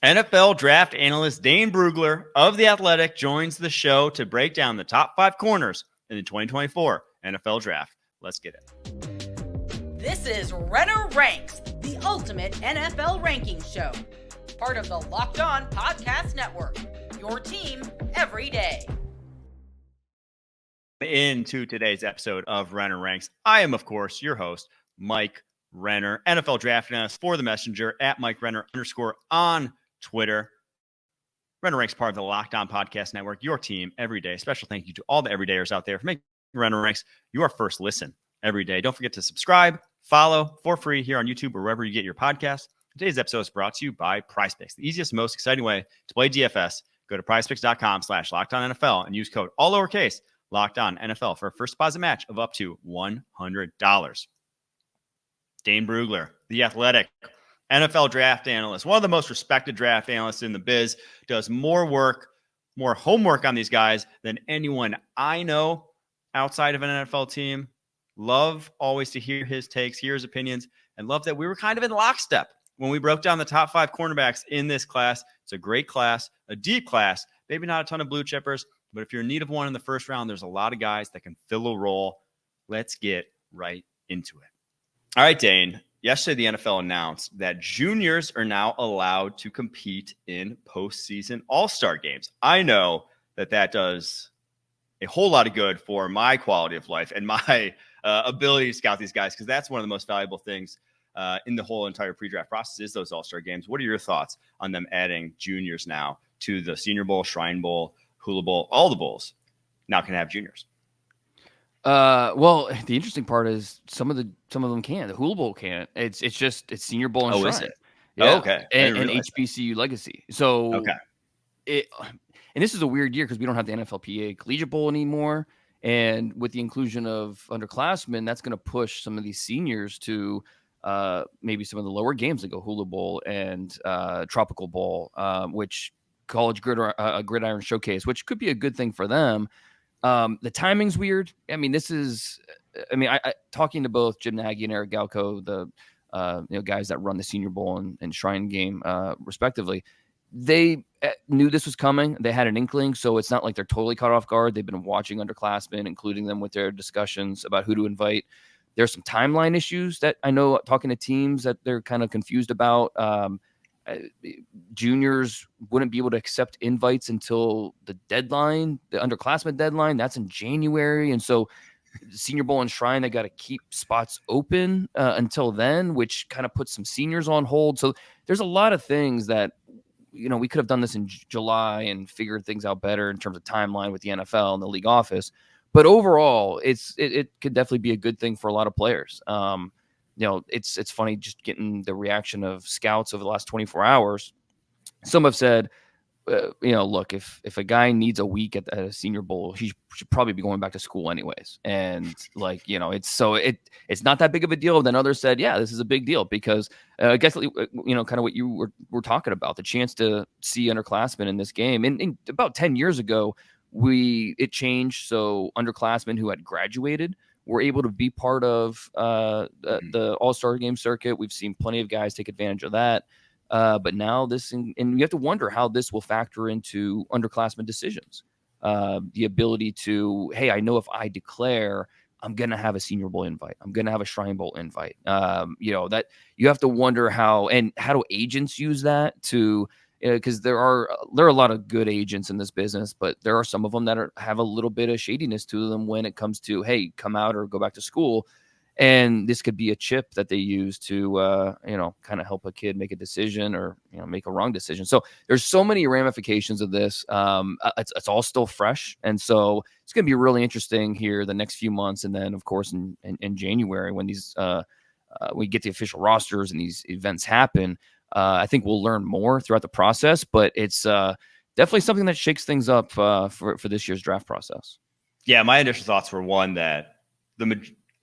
NFL draft analyst Dane Brugler of The Athletic joins the show to break down the top 5 corners in the 2024 NFL draft. Let's get it. This is Renner Ranks, the ultimate NFL ranking show. Part of the Locked On Podcast Network, your team every day. Into today's episode of Renner Ranks, I am, of course, your host, Mike Renner, NFL draft analyst for The Messenger at Mike Renner _ on Twitter. Renner Ranks, part of the Locked On Podcast Network, your team every day. Special thank you to all the everydayers out there for making Renner Ranks your first listen every day. Don't forget to subscribe, follow for free here on YouTube or wherever you get your podcasts. Today's episode is brought to you by PrizePicks, the easiest, most exciting way to play DFS. Go to prizepicks.com/LockedOnNFL and use code all lowercase LockedOnNFL for a first deposit match of up to $100. Dane Brugler, The Athletic, NFL draft analyst, one of the most respected draft analysts in the biz, does more work, more homework on these guys than anyone I know outside of an NFL team. Love always to hear his takes, hear his opinions, and love that we were kind of in lockstep when we broke down the top 5 cornerbacks in this class. It's a great class, a deep class, maybe not a ton of blue chippers, but if you're in need of one in the first round, there's a lot of guys that can fill a role. Let's get right into it. All right, Dane. Yesterday, the NFL announced that juniors are now allowed to compete in postseason all-star games. I know that does a whole lot of good for my quality of life and my ability to scout these guys, because that's one of the most valuable things in the whole entire pre-draft process is those all-star games. What are your thoughts on them adding juniors now to the Senior Bowl, Shrine Bowl, Hula Bowl, all the bowls now can have juniors? Well, the interesting part is some of them can. The Hula Bowl can't. It's Senior Bowl and Shrine. Is it? Yeah. Oh, okay. And HBCU Legacy. So okay. And this is a weird year because we don't have the NFLPA Collegiate Bowl anymore. And with the inclusion of underclassmen, that's going to push some of these seniors to maybe some of the lower games that go Hula Bowl and Tropical Bowl, which College Gridiron Showcase, which could be a good thing for them. The timing's weird. I mean, I talking to both Jim Nagy and Eric Galco, the guys that run the Senior Bowl and Shrine game, respectively. They knew this was coming. They had an inkling, so it's not like they're totally caught off guard. They've been watching underclassmen, including them with their discussions about who to invite. There's some timeline issues that I know, talking to teams, that they're kind of confused about. Juniors wouldn't be able to accept invites until the deadline, the underclassmen deadline. That's in January. And so Senior Bowl and Shrine, they got to keep spots open until then, which kind of puts some seniors on hold. So there's a lot of things that, we could have done this in July and figured things out better in terms of timeline with the NFL and the league office. But overall, it could definitely be a good thing for a lot of players. It's funny just getting the reaction of scouts over the last 24 hours. Some have said, look, if a guy needs a week at a Senior Bowl, he should probably be going back to school anyways. And it's not that big of a deal. Then others said, yeah, this is a big deal because I guess, kind of what you were talking about, the chance to see underclassmen in this game. And about 10 years ago, it changed. So underclassmen who had graduated were able to be part of the All-Star game circuit. We've seen plenty of guys take advantage of that. But now and you have to wonder how this will factor into underclassmen decisions. The ability to, hey, I know if I declare, I'm going to have a Senior Bowl invite. I'm going to have a Shrine Bowl invite. That you have to wonder how do agents use that to, because there are a lot of good agents in this business, but there are some of them that have a little bit of shadiness to them when it comes to, hey, come out or go back to school. And this could be a chip that they use to, kind of help a kid make a decision or, make a wrong decision. So there's so many ramifications of this. It's all still fresh. And so it's going to be really interesting here the next few months. And then, of course, in January, when we get the official rosters and these events happen, I think we'll learn more throughout the process. But it's definitely something that shakes things up for this year's draft process. Yeah, my initial thoughts were one that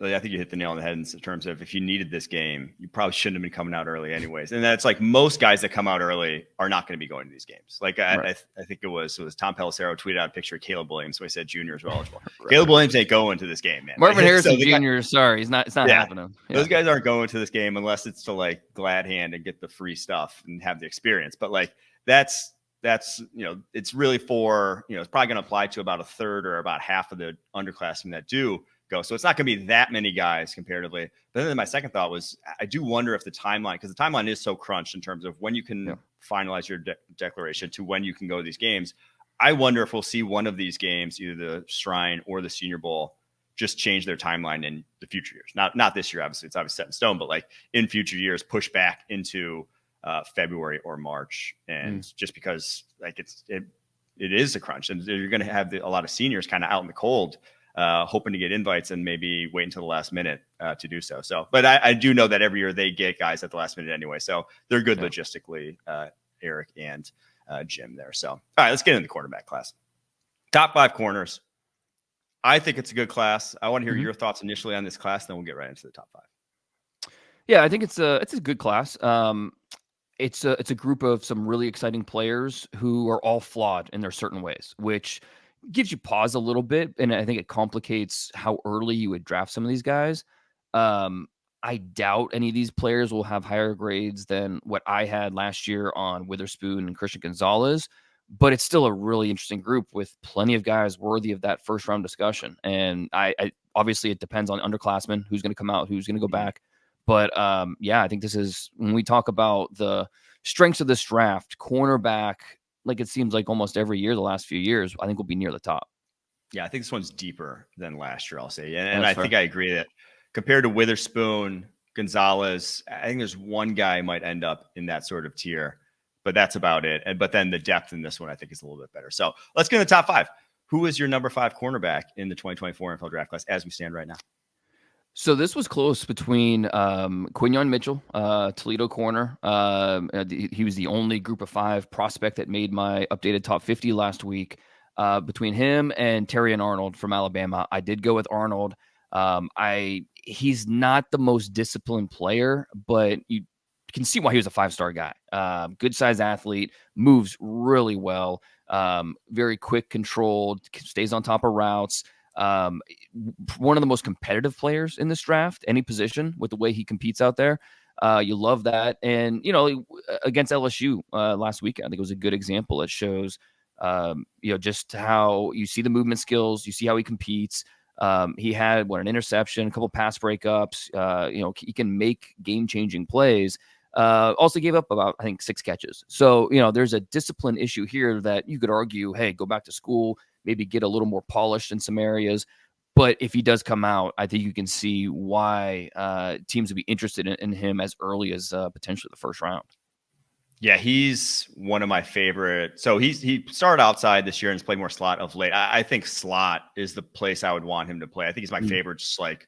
I think you hit the nail on the head in terms of if you needed this game, you probably shouldn't have been coming out early anyways. And that's like most guys that come out early are not going to be going to these games. Like I think it was Tom Pelissero tweeted out a picture of Caleb Williams. So he said juniors were eligible. Right. Caleb Williams ain't going to this game, man. Marvin Harrison Jr. Sorry, it's not happening. Yeah. Those guys aren't going to this game unless it's to like glad hand and get the free stuff and have the experience. But like that's it's really for, it's probably going to apply to about a third or about half of the underclassmen that do go. So it's not going to be that many guys comparatively. But then my second thought was, I do wonder if the timeline, because the timeline is so crunched in terms of when you can finalize your declaration to when you can go to these games. I wonder if we'll see one of these games, either the Shrine or the Senior Bowl, just change their timeline in the future years. Not this year, obviously, it's obviously set in stone, but like in future years, push back into February or March. And just because like it is a crunch, and you're going to have a lot of seniors kind of out in the cold, hoping to get invites and maybe wait until the last minute to do so. But I do know that every year they get guys at the last minute anyway. So they're good logistically, Eric and Jim there. So, all right, let's get into the cornerback class. Top 5 corners. I think it's a good class. I want to hear your thoughts initially on this class, then we'll get right into the top 5. Yeah, I think it's a good class. It's a group of some really exciting players who are all flawed in their certain ways, which gives you pause a little bit, and I think it complicates how early you would draft some of these guys. I doubt any of these players will have higher grades than what I had last year on Witherspoon and Christian Gonzalez, but it's still a really interesting group with plenty of guys worthy of that first round discussion. And I obviously it depends on underclassmen, who's going to come out, who's going to go back. But I think this is, when we talk about the strengths of this draft, cornerback, like it seems like almost every year the last few years, I think will be near the top. Yeah, I think this one's deeper than last year, I'll say. And I think I agree that compared to Witherspoon, Gonzalez, I think there's one guy might end up in that sort of tier, but that's about it. But then the depth in this one, I think, is a little bit better. So let's get in the top 5. Who is your number 5 cornerback in the 2024 NFL draft class as we stand right now? So this was close between Quinyon Mitchell, Toledo corner. He was the only group of 5 prospect that made my updated top 50 last week. Between him and Terrion Arnold from Alabama, I did go with Arnold. He's not the most disciplined player, but you can see why he was a 5-star guy. Good size athlete, moves really well, very quick, controlled, stays on top of routes. One of the most competitive players in this draft, any position, with the way he competes out there. You love that. And, against LSU last weekend, I think it was a good example that shows, just how you see the movement skills, you see how he competes. He had an interception, a couple pass breakups. He can make game-changing plays. Also gave up about, I think, 6 catches. So, there's a discipline issue here that you could argue, hey, go back to school, maybe get a little more polished in some areas. But if he does come out, I think you can see why teams would be interested in him as early as potentially the first round. Yeah, he's one of my favorite. So he started outside this year and has played more slot of late. I think slot is the place I would want him to play. I think he's my favorite, just like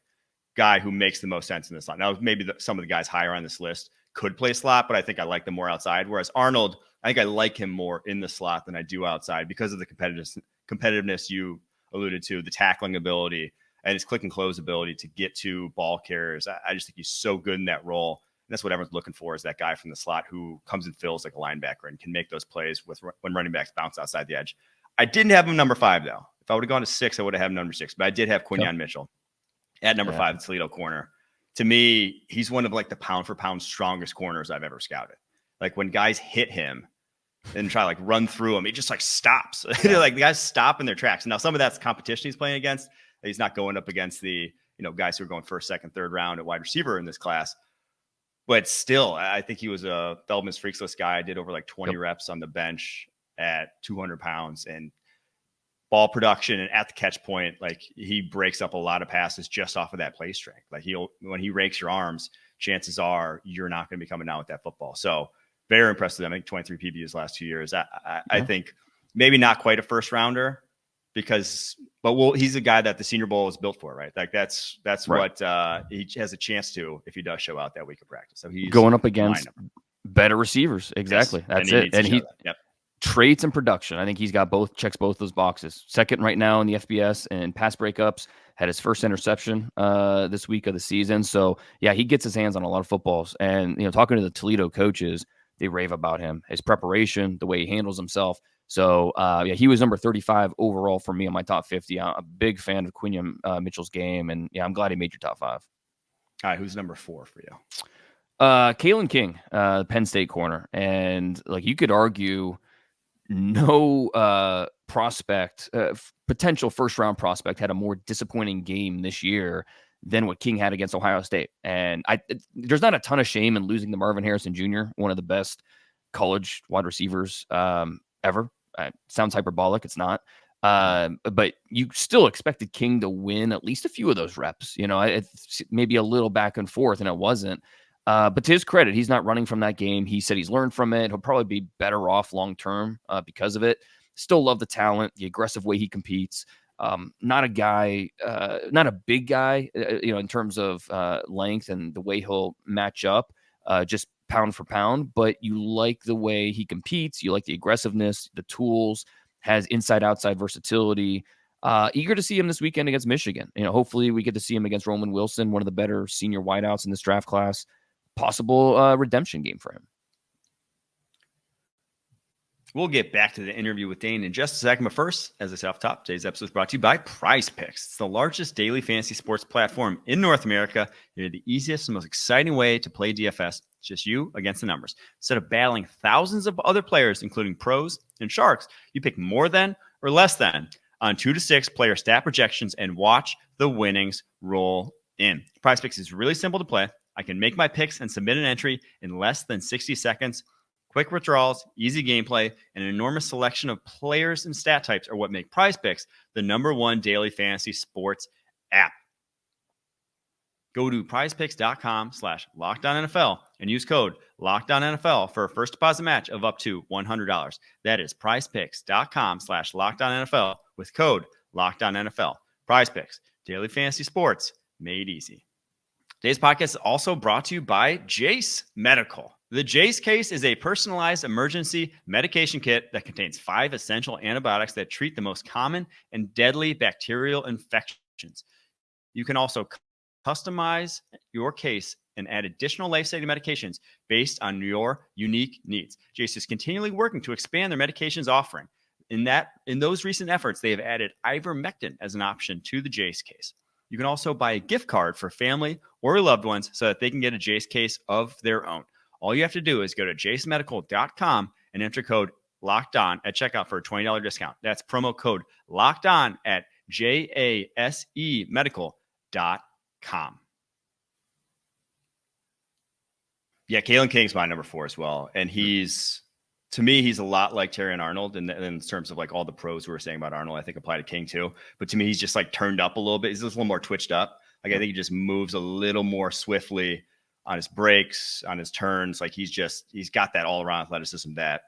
guy who makes the most sense in the slot. Now, maybe some of the guys higher on this list could play slot, but I think I like them more outside. Whereas Arnold, I think I like him more in the slot than I do outside because of the competitiveness you alluded to, the tackling ability and his click and close ability to get to ball carriers. I just think he's so good in that role. And that's what everyone's looking for, is that guy from the slot who comes and fills like a linebacker and can make those plays when running backs bounce outside the edge. I didn't have him number 5, though. If I would have gone to 6, I would have had him number 6. But I did have Quinyon Mitchell at number 5, Toledo corner. To me, he's one of like the pound for pound strongest corners I've ever scouted. Like when guys hit him and try like run through him, he just like stops. Like the guys stop in their tracks. Now, some of that's competition he's playing against. He's not going up against the guys who are going first, second, third round at wide receiver in this class. But still, I think he was a Feldman's Freaks List guy. I did over like 20 reps on the bench at 200 pounds, and ball production and at the catch point, like he breaks up a lot of passes just off of that play strength. Like when he rakes your arms, chances are you're not going to be coming down with that football. So very impressed with him. I think 23 PBs last 2 years. I think maybe not quite a first rounder but he's a guy that the Senior Bowl is built for, right? Like that's right. What he has a chance to if he does show out that week of practice. So he's going up against better receivers. Exactly. Yes. That's it. And Traits and production. I think he's got checks both those boxes. Second right now in the FBS and pass breakups. Had his first interception this week of the season. So yeah, he gets his hands on a lot of footballs. And talking to the Toledo coaches, they rave about him, his preparation, the way he handles himself. So yeah, he was number 35 overall for me on my top 50. I'm a big fan of Quinion Mitchell's game, and yeah, I'm glad he made your top 5. All right, who's number 4 for you? Kalen King, Penn State corner, and like you could argue, no prospect, potential first-round prospect, had a more disappointing game this year than what King had against Ohio State. And there's not a ton of shame in losing to Marvin Harrison Jr., one of the best college wide receivers ever. Sounds hyperbolic. It's not. But you still expected King to win at least a few of those reps. It's maybe a little back and forth, and it wasn't. But to his credit, he's not running from that game. He said he's learned from it. He'll probably be better off long-term because of it. Still love the talent, the aggressive way he competes. Not a guy, not a big guy, in terms of length and the way he'll match up, just pound for pound. But you like the way he competes. You like the aggressiveness, the tools, has inside-outside versatility. Eager to see him this weekend against Michigan. Hopefully we get to see him against Roman Wilson, one of the better senior wideouts in this draft class. Possible redemption game for him. We'll get back to the interview with Dane in just a second. But first, as I said off top, today's episode is brought to you by PrizePicks. It's the largest daily fantasy sports platform in North America. They're the easiest and most exciting way to play DFS. It's just you against the numbers. Instead of battling thousands of other players, including pros and sharks, you pick more than or less than on 2 to 6 player stat projections and watch the winnings roll in. PrizePicks is really simple to play. I can make my picks and submit an entry in less than 60 seconds. Quick withdrawals, easy gameplay, and an enormous selection of players and stat types are what make PrizePicks the #1 daily fantasy sports app. Go to prizepicks.com/LockedOnNFL and use code LockedOnNFL for a first deposit match of up to $100. That is prizepicks.com/LockedOnNFL with code LockedOnNFL. PrizePicks, daily fantasy sports made easy. Today's podcast is also brought to you by Jase Medical. The Jase case is a personalized emergency medication kit that contains 5 essential antibiotics that treat the most common and deadly bacterial infections. You can also customize your case and add additional life-saving medications based on your unique needs. Jase is continually working to expand their medications offering. In those recent efforts, they have added ivermectin as an option to the Jase case. You can also buy a gift card for family or loved ones so that they can get a Jase case of their own. All you have to do is go to jasemedical.com and enter code LOCKEDON at checkout for a $20 discount. That's promo code LOCKEDON at jasemedical.com. Yeah, Kalen King's my number 4 as well. And to me, he's a lot like Terrion Arnold in terms of like all the pros who were saying about Arnold, I think apply to King too. But to me, he's just like turned up a little bit. He's just a little more twitched up. Like I think he just moves a little more swiftly on his breaks, on his turns. Like he's got that all around athleticism that,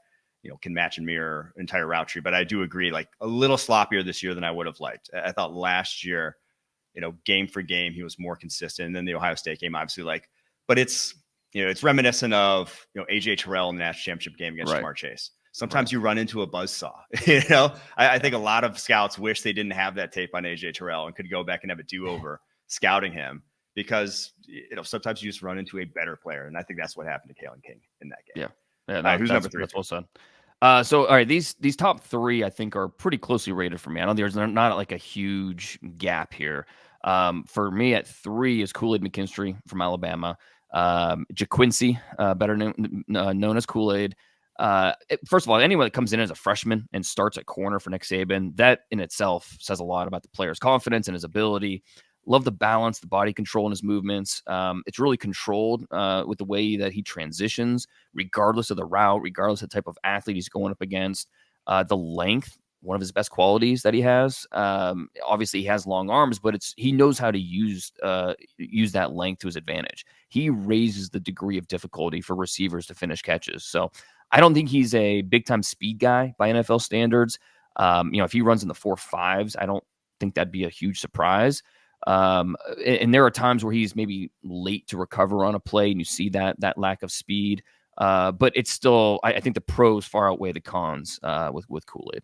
can match and mirror entire route tree. But I do agree, like a little sloppier this year than I would have liked. I thought last year, game for game, he was more consistent. And then the Ohio State game, obviously but it's reminiscent of, AJ Terrell in the national championship game against Jamar Chase. Sometimes you run into a buzzsaw. I think a lot of scouts wish they didn't have that tape on AJ Terrell and could go back and have a do-over scouting him because, sometimes you just run into a better player. And I think that's what happened to Kalen King in that game. Yeah. Who's number 3? That's well said. So, all right, these top 3, I think, are pretty closely rated for me. I know there's not like a huge gap here. For me at 3 is Kool-Aid McKinstry from Alabama. JaQuincy, better known as Kool-Aid. First of all, anyone that comes in as a freshman and starts at corner for Nick Saban, that in itself says a lot about the player's confidence and his ability. Love the balance, the body control in his movements. It's really controlled with the way that he transitions, regardless of the route, regardless of the type of athlete he's going up against. The length, one of his best qualities that he has. Obviously, he has long arms, but he knows how to use that length to his advantage. He raises the degree of difficulty for receivers to finish catches. So I don't think he's a big-time speed guy by NFL standards. If he runs in the 4.5s, I don't think that'd be a huge surprise. And there are times where he's maybe late to recover on a play, and you see that lack of speed. But it's still, I think the pros far outweigh the cons with Kool-Aid.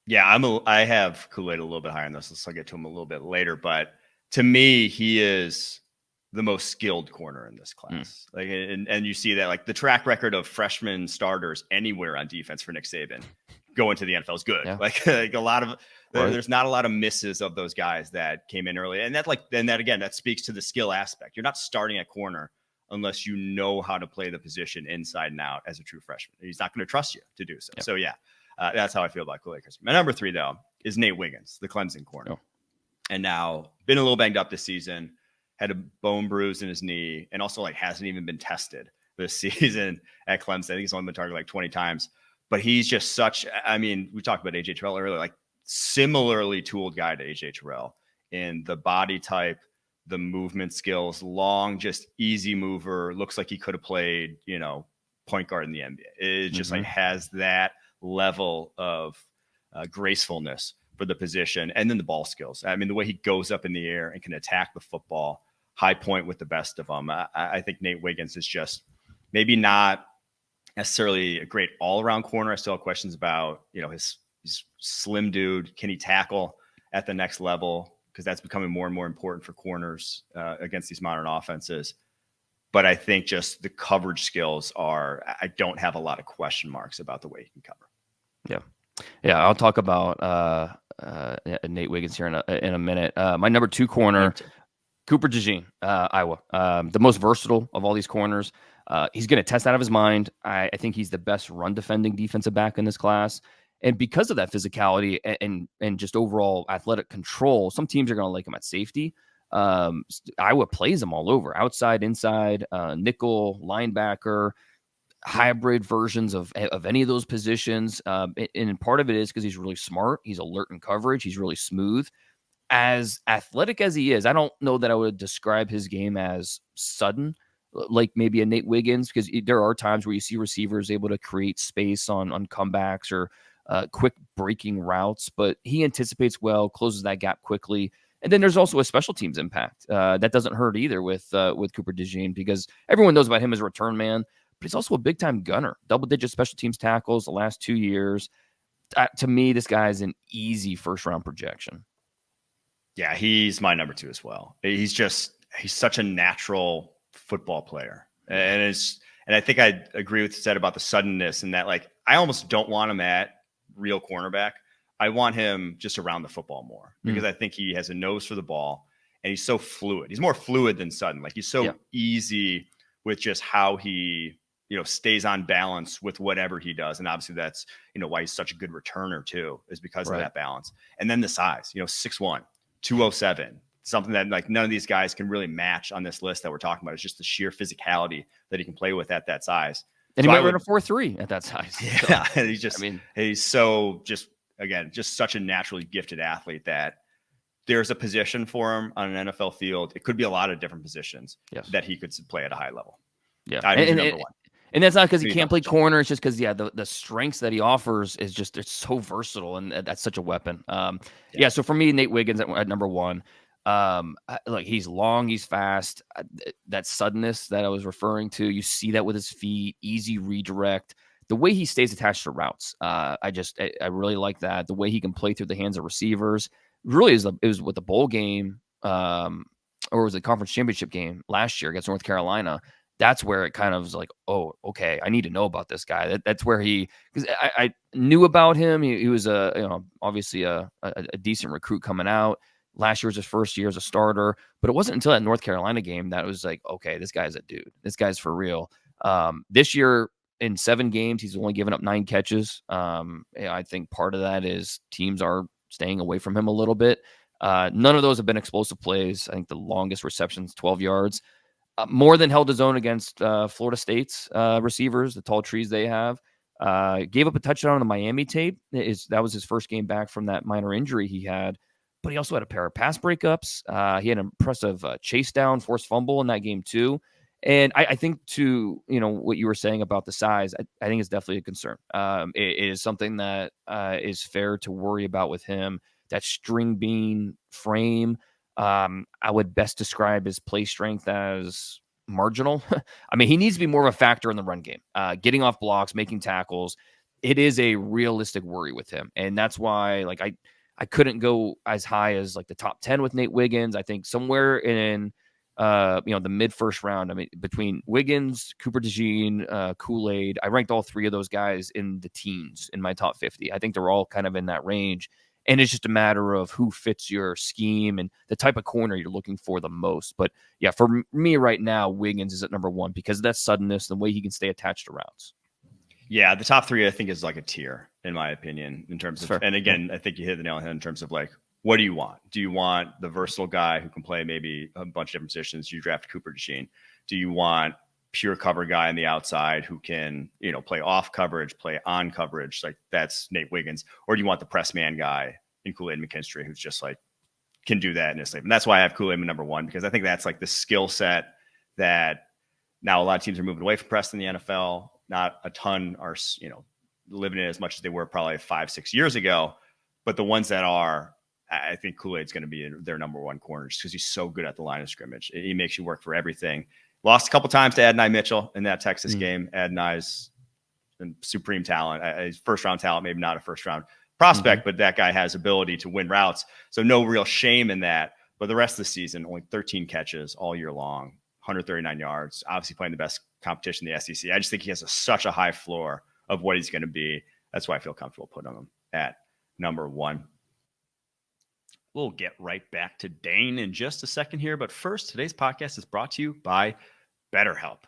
Yeah, I have Kool-Aid a little bit higher on this. I'll get to him a little bit later. But to me, he is the most skilled corner in this class. Like, and you see that, like, the track record of freshman starters anywhere on defense for Nick Saban going to the NFL is good. Yeah. Like a lot of there's not a lot of misses of those guys that came in early, and that speaks to the skill aspect. You're not starting at corner unless you know how to play the position inside and out as a true freshman. He's not going to trust you to do so. Yep. So yeah, that's how I feel about Kool-Aid. My number 3 though is Nate Wiggins, the Clemson corner, and now been a little banged up this season. Had a bone bruise in his knee, and also like hasn't even been tested this season at Clemson. I think he's only been targeted like 20 times, but he's just such. I mean, we talked about AJ Terrell earlier, like similarly tooled guy to AJ Terrell in the body type, the movement skills, long, just easy mover. Looks like he could have played, point guard in the NBA. It just like has that level of gracefulness for the position, and then the ball skills. I mean, the way he goes up in the air and can attack the football, high point with the best of them. I think Nate Wiggins is just maybe not necessarily a great all-around corner. I still have questions about, his slim dude. Can he tackle at the next level? Because that's becoming more and more important for corners against these modern offenses. But I think just the coverage skills I don't have a lot of question marks about the way he can cover. Yeah. I'll talk about Nate Wiggins here in a minute. My number 2 corner, Cooper DeJean, Iowa, the most versatile of all these corners. He's going to test out of his mind. I think he's the best run defending defensive back in this class. And because of that physicality and just overall athletic control, some teams are going to like him at safety. Iowa plays him all over, outside, inside, nickel, linebacker, hybrid versions of any of those positions. And part of it is because he's really smart. He's alert in coverage. He's really smooth. As athletic as he is, I don't know that I would describe his game as sudden, like maybe a Nate Wiggins, because there are times where you see receivers able to create space on comebacks or quick breaking routes, but he anticipates well, closes that gap quickly. And then there's also a special teams impact that doesn't hurt either with Cooper DeJean, because everyone knows about him as a return man, but he's also a big time gunner, double-digit special teams tackles the last 2 years. To me, this guy is an easy first-round projection. Yeah, he's my number 2 as well. He's such a natural football player, and I think I agree with what you said about the suddenness, and that, like, I almost don't want him at real cornerback. I want him just around the football more, because I think he has a nose for the ball, and he's so fluid. He's more fluid than sudden. Like, he's so easy with just how he stays on balance with whatever he does. And obviously that's, why he's such a good returner too, is because of that balance. And then the size, 6'1", 207, something that like none of these guys can really match on this list that we're talking about. It's just the sheer physicality that he can play with at that size. And he might run a 4.3 at that size. Yeah. So, and he's so just such a naturally gifted athlete that there's a position for him on an NFL field. It could be a lot of different positions that he could play at a high level. Yeah. Number 1. And that's not because he can't play corner. It's just because, the strengths that he offers is just, it's so versatile, and that's such a weapon. So for me, Nate Wiggins at number 1. Look, he's long, he's fast. That suddenness that I was referring to, you see that with his feet, easy redirect. The way he stays attached to routes, I really like that. The way he can play through the hands of receivers. Really, it was with the bowl game, or it was the conference championship game last year against North Carolina. That's where it kind of was like, oh, okay, I need to know about this guy. That's where because I knew about him. He was obviously a decent recruit coming out. Last year was his first year as a starter, but it wasn't until that North Carolina game that it was like, okay, this guy's a dude. This guy's for real. This year in 7 games, he's only given up 9 catches. I think part of that is teams are staying away from him a little bit. None of those have been explosive plays. I think the longest reception's 12 yards. More than held his own against Florida State's receivers, the tall trees they have. Gave up a touchdown on the Miami tape. That was his first game back from that minor injury he had. But he also had a pair of pass breakups. He had an impressive chase down, forced fumble in that game too. And I think what you were saying about the size, I think it's definitely a concern. It is something that is fair to worry about with him. That string bean frame. I would best describe his play strength as marginal. I mean, he needs to be more of a factor in the run game, getting off blocks, making tackles. It is a realistic worry with him. And that's why, like, I couldn't go as high as like the top 10 with Nate Wiggins. I think somewhere in, the mid first round, I mean, between Wiggins, Cooper DeJean, Kool-Aid, I ranked all three of those guys in the teens in my top 50. I think they're all kind of in that range. And it's just a matter of who fits your scheme and the type of corner you're looking for the most. But yeah, for me right now, Wiggins is at number one because of that suddenness, the way he can stay attached to routes. Yeah, the top three, I think, is like a tier, in my opinion, in terms of, and again, I think you hit the nail on the head in terms of like, what do you want? Do you want the versatile guy who can play maybe a bunch of different positions? You draft Cooper DeJean. Do you want pure cover guy on the outside who can, play off coverage, play on coverage? Like that's Nate Wiggins. Or do you want the press man guy in Kool-Aid McKinstry who's just like, can do that in his sleep? And that's why I have Kool-Aid number one, because I think that's like the skill set that now a lot of teams are moving away from press in the NFL. Not a ton are, living it as much as they were probably 5-6 years ago. But the ones that are, I think Kool-Aid's going to be their number one corner just because he's so good at the line of scrimmage. He makes you work for everything. Lost a couple times to Adonai Mitchell in that Texas game. Adonai's supreme talent. He's first-round talent, maybe not a first-round prospect, but that guy has ability to win routes. So no real shame in that. But the rest of the season, only 13 catches all year long, 139 yards, obviously playing the best competition in the SEC. I just think he has such a high floor of what he's going to be. That's why I feel comfortable putting him at number one. We'll get right back to Dane in just a second here. But first, today's podcast is brought to you by BetterHelp.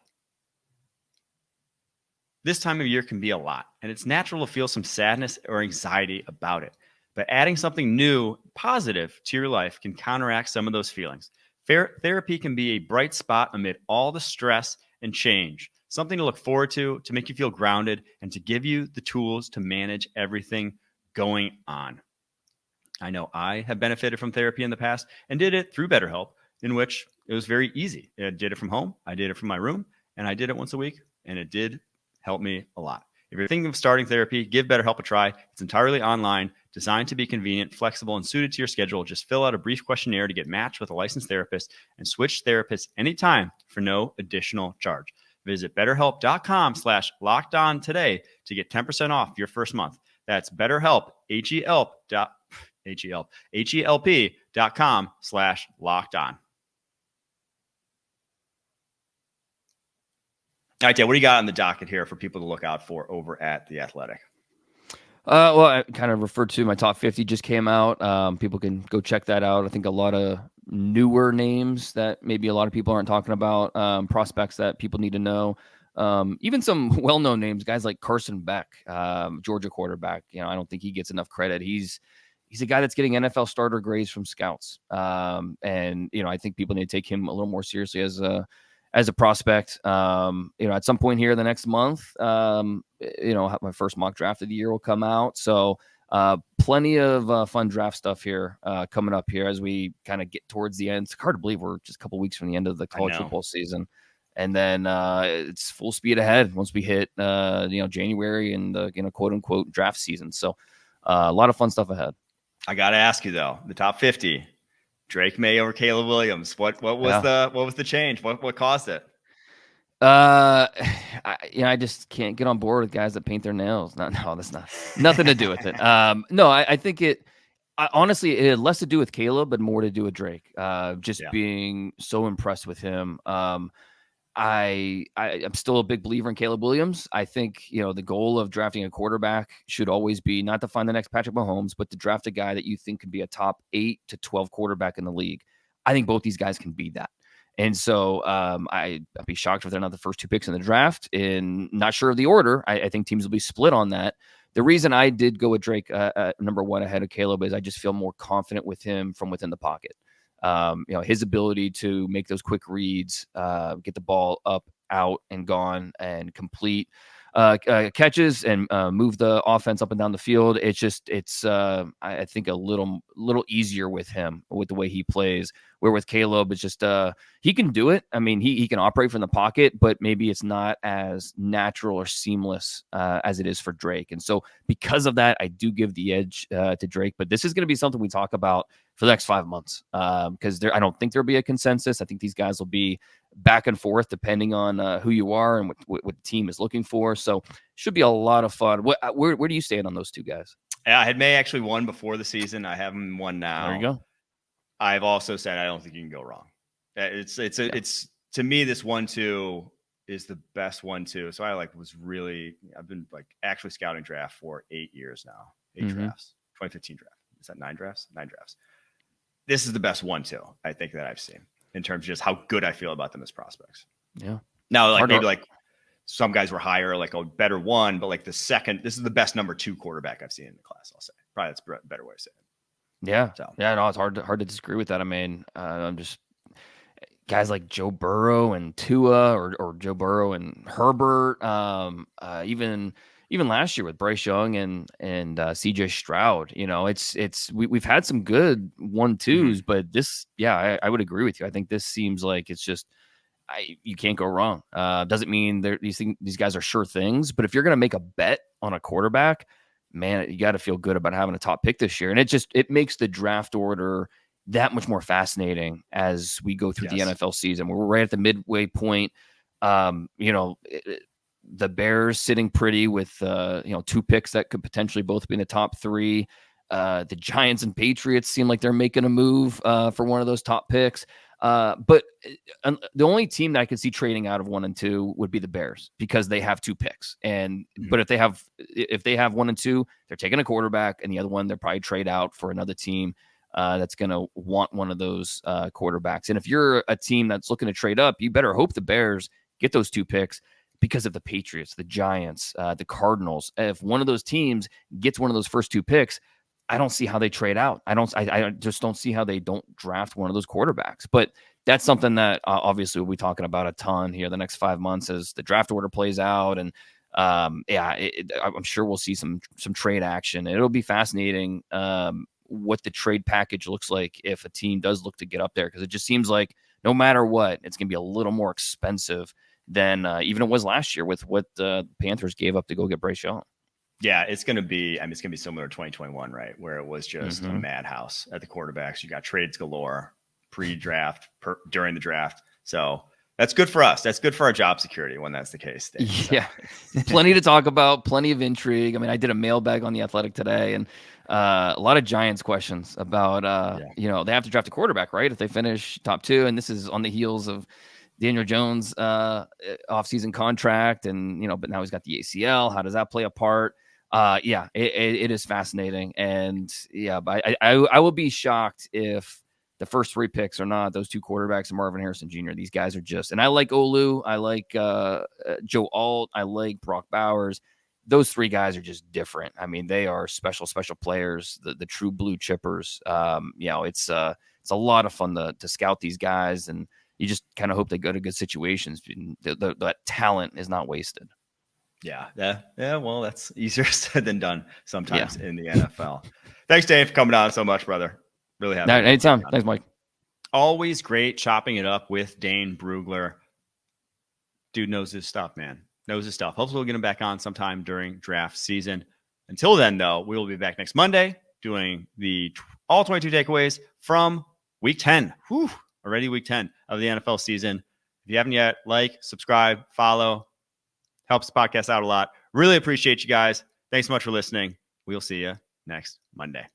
This time of year can be a lot, and it's natural to feel some sadness or anxiety about it. But adding something new, positive to your life can counteract some of those feelings. Therapy can be a bright spot amid all the stress and change, something to look forward to make you feel grounded, and to give you the tools to manage everything going on. I know I have benefited from therapy in the past and did it through BetterHelp, in which it was very easy. I did it from home, I did it from my room, and I did it once a week, and it did help me a lot. If you're thinking of starting therapy, give BetterHelp a try. It's entirely online, designed to be convenient, flexible, and suited to your schedule. Just fill out a brief questionnaire to get matched with a licensed therapist and switch therapists anytime for no additional charge. Visit BetterHelp.com/lockedon today to get 10% off your first month. That's BetterHelp, HELP.com/lockedon. All right, Dan, what do you got on the docket here for people to look out for over at The Athletic? Well, I kind of referred to my top 50 just came out. People can go check that out. I think a lot of newer names that maybe a lot of people aren't talking about, prospects that people need to know. Even some well-known names, guys like Carson Beck, Georgia quarterback. I don't think he gets enough credit. He's a guy that's getting NFL starter grades from scouts. And I think people need to take him a little more seriously as a prospect. At some point here in the nenext month, my first mock draft of the year will come out. So plenty of fun draft stuff here coming up here as we kind of get towards the end. It's hard to believe we're just a couple weeks from the end of the college football season. And then it's full speed ahead once we hit, January and the, quote unquote draft season. So a lot of fun stuff ahead. I got to ask you though, the top 50, Drake May over Caleb Williams. What was the change? What caused it? I just can't get on board with guys that paint their nails. No, that's nothing to do with it. I think honestly, it had less to do with Caleb, but more to do with Drake. Being so impressed with him. I'm still a big believer in Caleb Williams. I think, the goal of drafting a quarterback should always be not to find the next Patrick Mahomes, but to draft a guy that you think could be a top 8 to 12 quarterback in the league. I think both these guys can be that. And so I'd be shocked if they're not the first 2 picks in the draft, and not sure of the order. I think teams will be split on that. The reason I did go with Drake number 1 ahead of Caleb is I just feel more confident with him from within the pocket. His ability to make those quick reads, get the ball up, out, and gone, and complete catches, and move the offense up and down the field. It's I think a little easier with him, with the way he plays. Where with Caleb, it's just he can do it. I mean, he can operate from the pocket, but maybe it's not as natural or seamless as it is for Drake. And so because of that, I do give the edge to Drake. But this is going to be something we talk about for the next 5 months, because I don't think there'll be a consensus. I think these guys will be back and forth depending on who you are and what the team is looking for. So should be a lot of fun. Where do you stand on those two guys? Yeah, I had May actually won before the season. I have him one now. There you go. I've also said I don't think you can go wrong. It's to me, this 1-2 is the best 1-2. So I've been like actually scouting draft for 8 years now. 8 drafts. 2015 draft. Is that 9 drafts? 9 drafts. This is the best 1-2 I think that I've seen in terms of just how good I feel about them as prospects. Yeah. Now, like some guys were higher, like a better one, but like this is the best number 2 quarterback I've seen in the class. I'll say probably that's a better way to say it. Yeah. So. Yeah. No, it's hard to disagree with that. I mean, I'm just guys like Joe Burrow and Tua or Joe Burrow and Herbert. Even last year with Bryce Young and CJ Stroud, we've had some good 1-2s, but this, I would agree with you. I think this seems like it's just, you can't go wrong. Doesn't mean these guys are sure things, but if you're going to make a bet on a quarterback, man, you got to feel good about having a top pick this year. And it makes the draft order that much more fascinating as we go through the NFL season. We're right at the midway point. The Bears sitting pretty with 2 picks that could potentially both be in the top 3. The Giants and Patriots seem like they're making a move for one of those top picks. But the only team that I could see trading out of 1 and 2 would be the Bears because they have 2 picks. But if they have 1 and 2, they're taking a quarterback, and the other one they'll probably trade out for another team that's going to want one of those quarterbacks. And if you're a team that's looking to trade up, you better hope the Bears get those 2 picks because of the Patriots, the Giants, the Cardinals. If one of those teams gets one of those first 2 picks, I don't see how they trade out. I just don't see how they don't draft one of those quarterbacks. But that's something that obviously we'll be talking about a ton here the next 5 months as the draft order plays out. And I'm sure we'll see some trade action. It'll be fascinating what the trade package looks like if a team does look to get up there, because it just seems like no matter what, it's going to be a little more expensive than even it was last year with what the Panthers gave up to go get Bryce Young. Yeah, it's going to be similar to 2021, right? Where it was just a madhouse at the quarterbacks. You got trades galore, pre-draft, during the draft. So that's good for us. That's good for our job security when that's the case. Dave, so. Yeah, plenty to talk about, plenty of intrigue. I mean, I did a mailbag on The Athletic today, and a lot of Giants questions about, they have to draft a quarterback, right? If they finish top 2, and this is on the heels of Daniel Jones' offseason contract, and but now he's got the ACL. How does that play a part? It is fascinating, and but I will be shocked if the first 3 picks are not those 2 quarterbacks and Marvin Harrison Jr. These guys are just, and I like Olu, I like Joe Alt, I like Brock Bowers. Those 3 guys are just different. I mean, they are special players, the true blue chippers. It's a lot of fun to scout these guys, and you just kind of hope they go to good situations. That talent is not wasted. Yeah. Well, that's easier said than done sometimes in the NFL. Thanks, Dane, for coming on so much, brother. Really happy. Anytime. Thanks, Mike. Always great chopping it up with Dane Brugler. Dude knows his stuff, man. Knows his stuff. Hopefully we'll get him back on sometime during draft season. Until then, though, we will be back next Monday doing the all 22 takeaways from week 10. Whew, already week 10 of the NFL season. If you haven't yet, subscribe, follow. Helps the podcast out a lot. Really appreciate you guys. Thanks so much for listening. We'll see you next Monday.